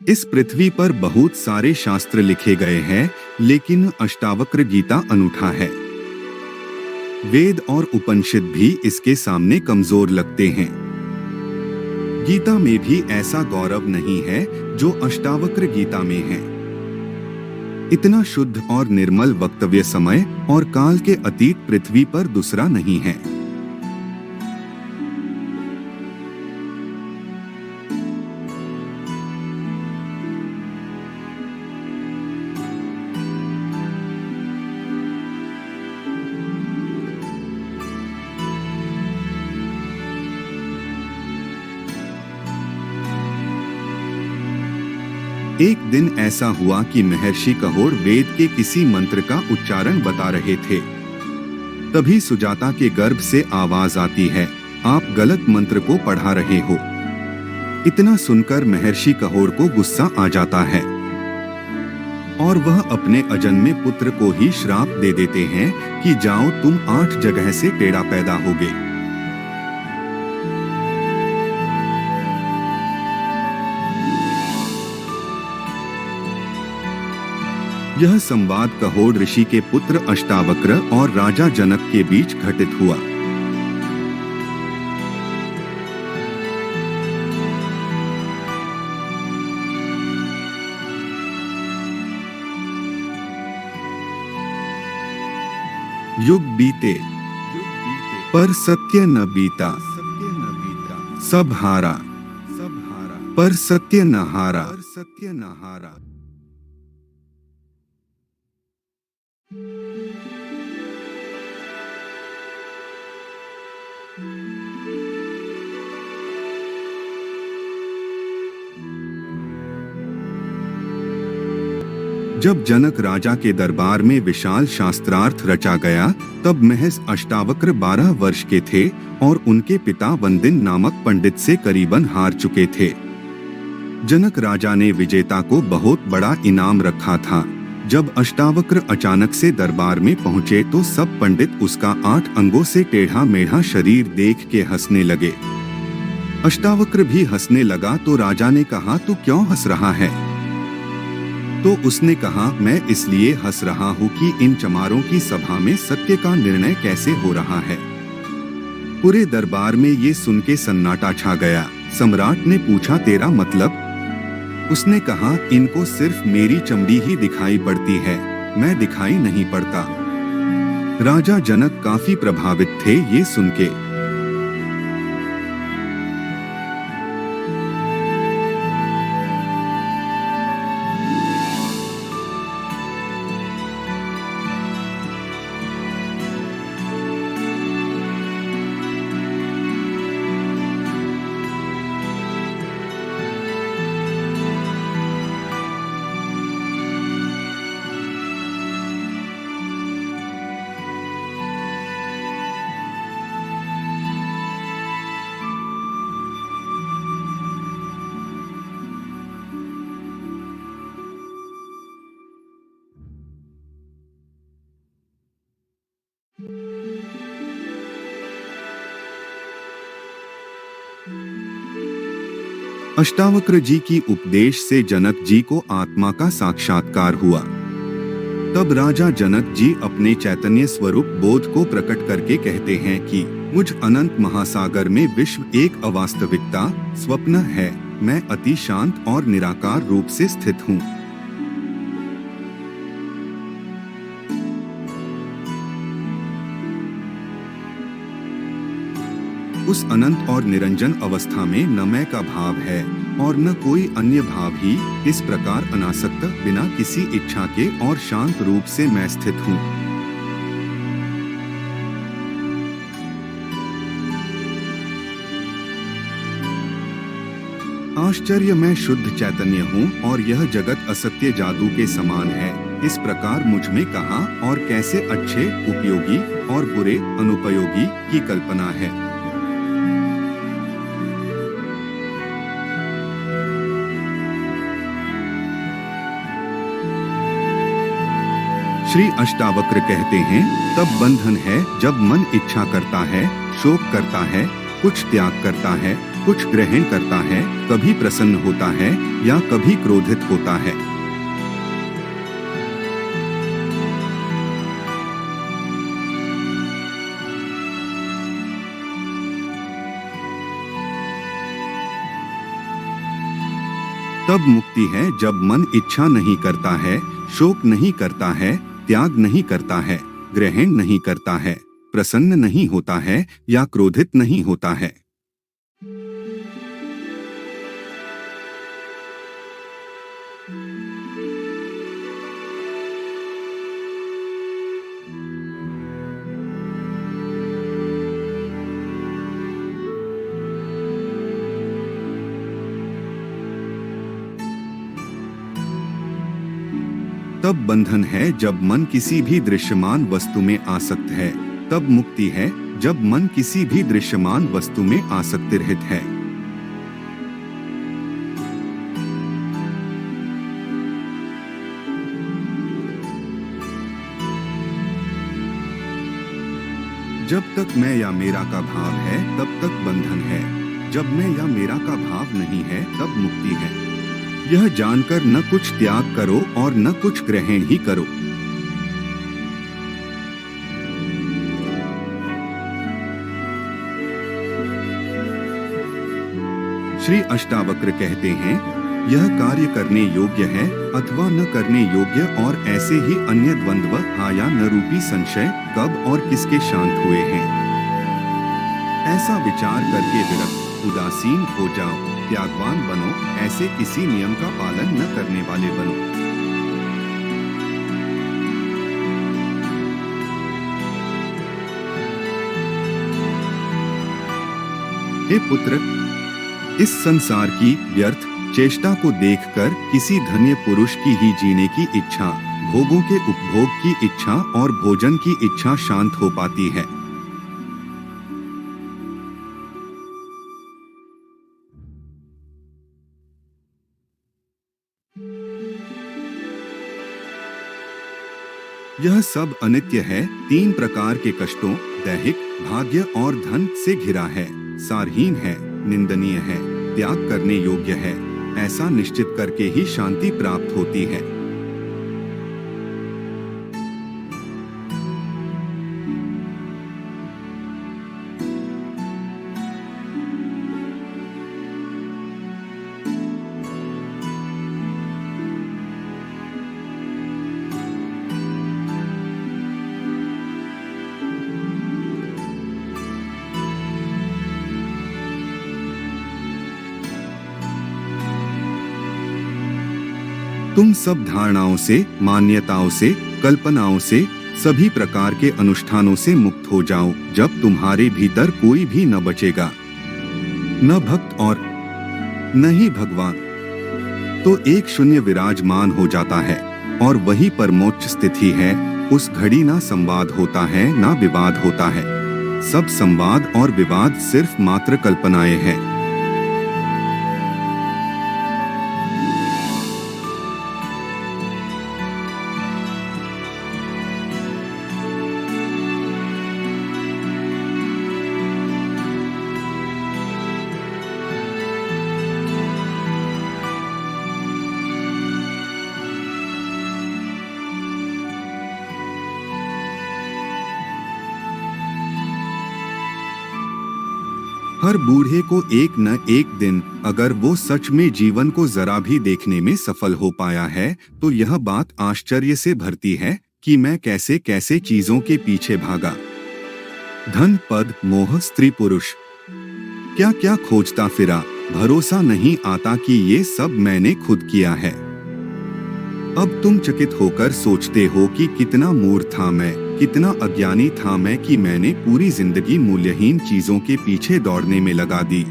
इस पृथ्वी पर बहुत सारे शास्त्र लिखे गए हैं, लेकिन अष्टावक्र गीता अनूठा है। वेद और उपनिषद भी इसके सामने कमजोर लगते हैं। गीता में भी ऐसा गौरव नहीं है जो अष्टावक्र गीता में है। इतना शुद्ध और निर्मल वक्तव्य समय और काल के अतीत पृथ्वी पर दूसरा नहीं है। एक दिन ऐसा हुआ कि महर्षि कहोर वेद के किसी मंत्र का उच्चारण बता रहे थे। तभी सुजाता के गर्भ से आवाज आती है, आप गलत मंत्र को पढ़ा रहे हो। इतना सुनकर महर्षि कहोर को गुस्सा आ जाता है और वह अपने अजन्मे पुत्र को ही श्राप दे देते हैं कि जाओ तुम 8 जगह से टेढ़ा पैदा होगे। यह संवाद कहोर ऋषि के पुत्र अष्टावक्र और राजा जनक के बीच घटित हुआ। युग बीते पर सत्य न बीता, सब हारा पर सत्य न हारा। जब जनक राजा के दरबार में विशाल शास्त्रार्थ रचा गया, तब महज अष्टावक्र 12 वर्ष के थे और उनके पिता वंदिन नामक पंडित से करीबन हार चुके थे। जनक राजा ने विजेता को बहुत बड़ा इनाम रखा था। जब अष्टावक्र अचानक से दरबार में पहुंचे तो सब पंडित उसका 8 अंगों से टेढ़ा मेढ़ा शरीर देख के हंसने लगे। अष्टावक्र भी हंसने लगा तो राजा ने कहा, तू क्यों हंस रहा है? तो उसने कहा, मैं इसलिए हंस रहा हूँ कि इन चमारों की सभा में सत्य का निर्णय कैसे हो रहा है। पूरे दरबार में ये सुन के सन्नाटा छा गया। सम्राट ने पूछा, तेरा मतलब? उसने कहा, इनको सिर्फ मेरी चमड़ी ही दिखाई पड़ती है, मैं दिखाई नहीं पड़ता। राजा जनक काफी प्रभावित थे ये सुन के। अष्टावक्र जी की उपदेश से जनक जी को आत्मा का साक्षात्कार हुआ। तब राजा जनक जी अपने चैतन्य स्वरूप बोध को प्रकट करके कहते हैं कि मुझ अनंत महासागर में विश्व एक अवास्तविकता स्वप्न है। मैं अति शांत और निराकार रूप से स्थित हूँ। उस अनंत और निरंजन अवस्था में न मैं का भाव है और न कोई अन्य भाव ही। इस प्रकार अनासक्त बिना किसी इच्छा के और शांत रूप से मैं स्थित हूँ। आश्चर्य, मैं शुद्ध चैतन्य हूँ और यह जगत असत्य जादू के समान है। इस प्रकार मुझ में कहाँ और कैसे अच्छे, उपयोगी और बुरे, अनुपयोगी की कल्पना है। श्री अष्टावक्र कहते हैं, तब बंधन है जब मन इच्छा करता है, शोक करता है, कुछ त्याग करता है कुछ ग्रहण करता है, कभी प्रसन्न होता है या कभी क्रोधित होता है। तब मुक्ति है जब मन इच्छा नहीं करता है, शोक नहीं करता है, त्याग नहीं करता है, ग्रहण नहीं करता है, प्रसन्न नहीं होता है या क्रोधित नहीं होता है। तब बंधन है जब मन किसी भी दृश्यमान वस्तु में आसक्त है। तब मुक्ति है जब मन किसी भी दृश्यमान वस्तु में आसक्ति रहित है। जब तक मैं या मेरा का भाव है तब तक बंधन है। जब मैं या मेरा का भाव नहीं है तब मुक्ति है। यह जानकर न कुछ त्याग करो और न कुछ ग्रहण ही करो। श्री अष्टावक्र कहते हैं, यह कार्य करने योग्य है अथवा न करने योग्य, और ऐसे ही अन्य द्वंद्व हाँ या न रूपी संशय कब और किसके शांत हुए हैं। ऐसा विचार करके विरक्त उदासीन हो जाओ, त्यागवान बनो, ऐसे किसी नियम का पालन न करने वाले बनो। हे पुत्र, इस संसार की व्यर्थ चेष्टा को देखकर किसी धन्य पुरुष की ही जीने की इच्छा, भोगों के उपभोग की इच्छा और भोजन की इच्छा शांत हो पाती है। यह सब अनित्य है, 3 प्रकार के कष्टों, दैहिक, भाग्य और धन से घिरा है, सारहीन है, निंदनीय है, त्याग करने योग्य है। ऐसा निश्चित करके ही शांति प्राप्त होती है। तुम सब धारणाओं से, मान्यताओं से, कल्पनाओं से, सभी प्रकार के अनुष्ठानों से मुक्त हो जाओ। जब तुम्हारे भीतर कोई भी न बचेगा, न भक्त और न ही भगवान, तो एक शून्य विराजमान हो जाता है और वही परमोच्च स्थिति है। उस घड़ी ना संवाद होता है ना विवाद होता है। सब संवाद और विवाद सिर्फ मात्र कल्पनाएं हैं। हर बूढ़े को एक न एक दिन, अगर वो सच में जीवन को जरा भी देखने में सफल हो पाया है, तो यह बात आश्चर्य से भरती है कि मैं कैसे कैसे चीजों के पीछे भागा। धन, पद, मोह, स्त्री, पुरुष, क्या क्या खोजता फिरा। भरोसा नहीं आता कि ये सब मैंने खुद किया है। अब तुम चकित होकर सोचते हो कि कितना मूर्ख था मैं, कितना अज्ञानी था मैं कि मैंने पूरी जिंदगी मूल्यहीन चीजों के पीछे दौड़ने में लगा दी।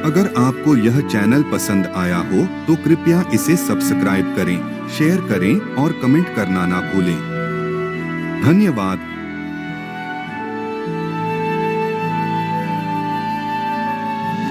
अगर आपको यह चैनल पसंद आया हो तो कृपया इसे सब्सक्राइब करें, शेयर करें और कमेंट करना ना भूलें। धन्यवाद।